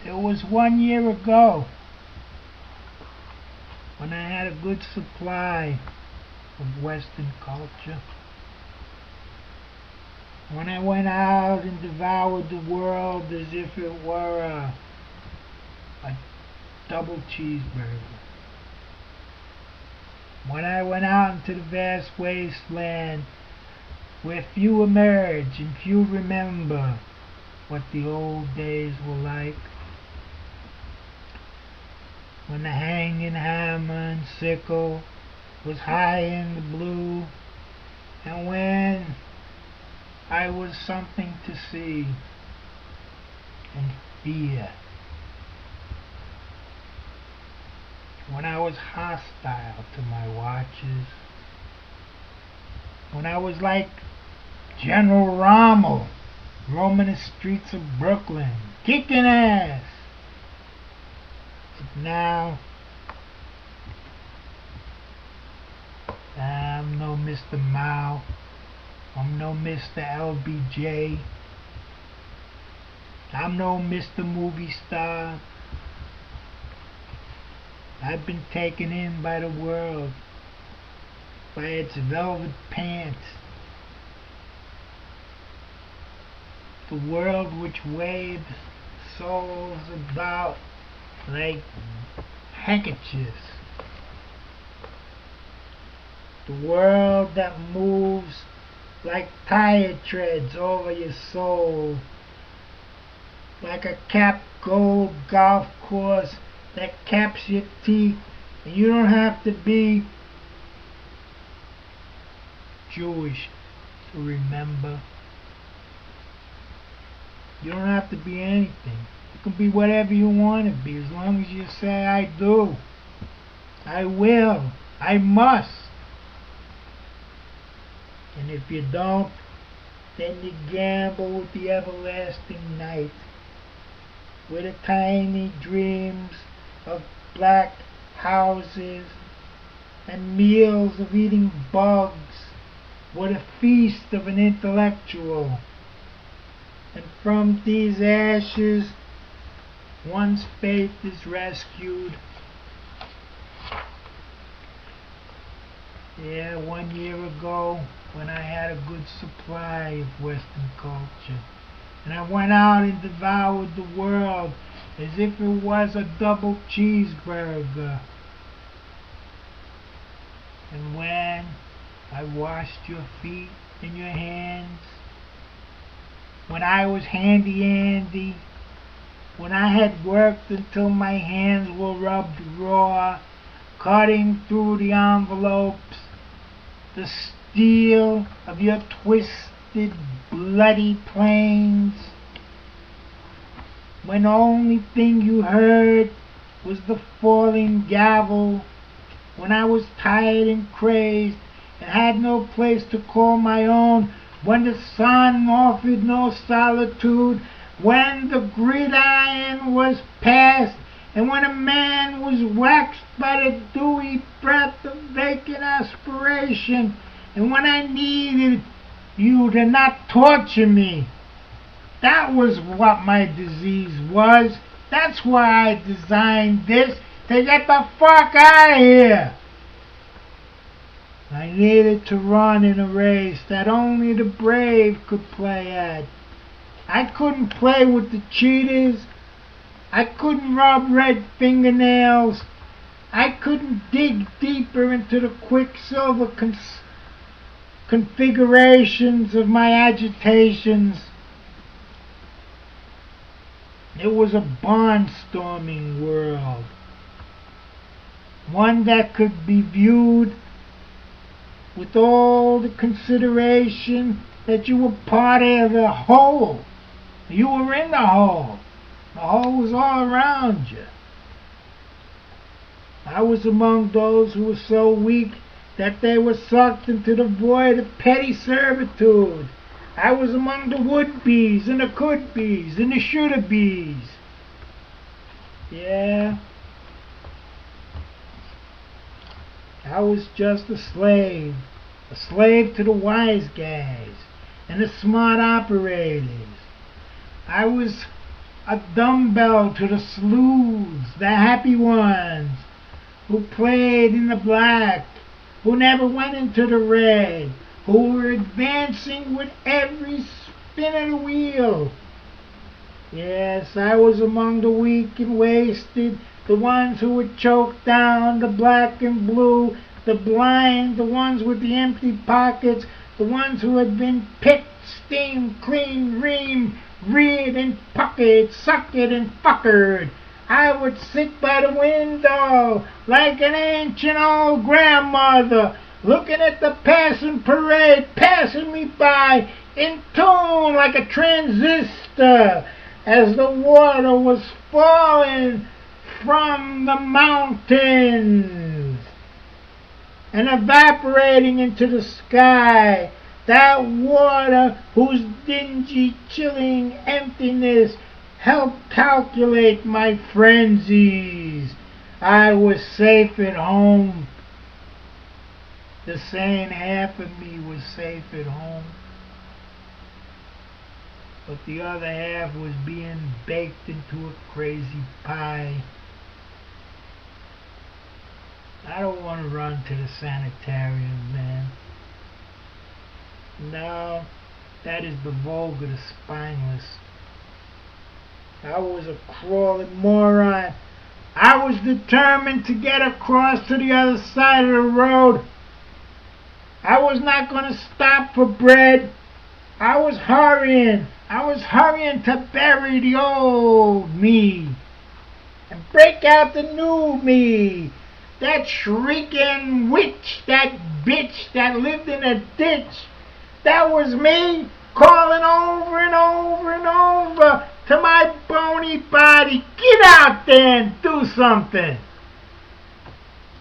It was 1 year ago when I had a good supply of Western culture. When I went out and devoured the world as if it were a double cheeseburger. When I went out into the vast wasteland where few emerge and few remember what the old days were like. When the hanging hammer and sickle was high in the blue, and when I was something to see and fear. When I was hostile to my watches. When I was like General Rommel roaming the streets of Brooklyn, kicking ass. But now, I'm no Mr. Mao. I'm no Mr. LBJ. I'm no Mr. Movie Star. I've been taken in by the world, by its velvet pants. The world which waves souls about like handkerchiefs. The world that moves like tire treads over your soul, like a capped gold golf course that caps your teeth, and you don't have to be Jewish to remember. You don't have to be anything. You can be whatever you want to be, as long as you say, I do, I will, I must. And if you don't, then you gamble with the everlasting night, with the tiny dreams of black houses and meals of eating bugs, with a feast of an intellectual. And from these ashes, one's faith is rescued. Yeah, 1 year ago, when I had a good supply of Western culture, and I went out and devoured the world as if it was a double cheeseburger. And when I washed your feet and your hands, when I was handy-andy, when I had worked until my hands were rubbed raw, cutting through the envelopes, the steel of your twisted, bloody planes, when the only thing you heard was the falling gavel, when I was tired and crazed and had no place to call my own, when the sun offered no solitude, when the gridiron was past, and when a man was waxed by the dewy breath of vacant aspiration, and when I needed you to not torture me. That was what my disease was. That's why I designed this, to get the fuck out of here. I needed to run in a race that only the brave could play at. I couldn't play with the cheaters. I couldn't rub red fingernails. I couldn't dig deeper into the quicksilver configurations of my agitations. It was a barnstorming world, one that could be viewed with all the consideration that you were part of the whole. You were in the whole. The whole was all around you. I was among those who were so weak that they were sucked into the void of petty servitude. I was among the would-be's and the could-be's and the should-have-be's. Yeah. I was just a slave to the wise guys and the smart operators. I was a dumbbell to the sleuths, the happy ones, who played in the black, who never went into the red, who were advancing with every spin of the wheel. Yes, I was among the weak and wasted, the ones who were choked down, the black and blue, the blind, the ones with the empty pockets, the ones who had been picked, steamed, cleaned, reamed, reared and puckered, suckered and fuckered. I would sit by the window like an ancient old grandmother, looking at the passing parade passing me by, in tune like a transistor, as the water was falling from the mountains and evaporating into the sky. That water whose dingy, chilling emptiness helped calculate my frenzies. I was safe at home. The sane half of me was safe at home, but the other half was being baked into a crazy pie. I don't want to run to the sanitarium, man. No, that is the vulgar, the spineless. I was a crawling moron. I was determined to get across to the other side of the road. I was not going to stop for bread. I was hurrying. I was hurrying to bury the old me and break out the new me. That shrieking witch, that bitch that lived in a ditch. That was me calling over and over and over to my bony body, get out there and do something.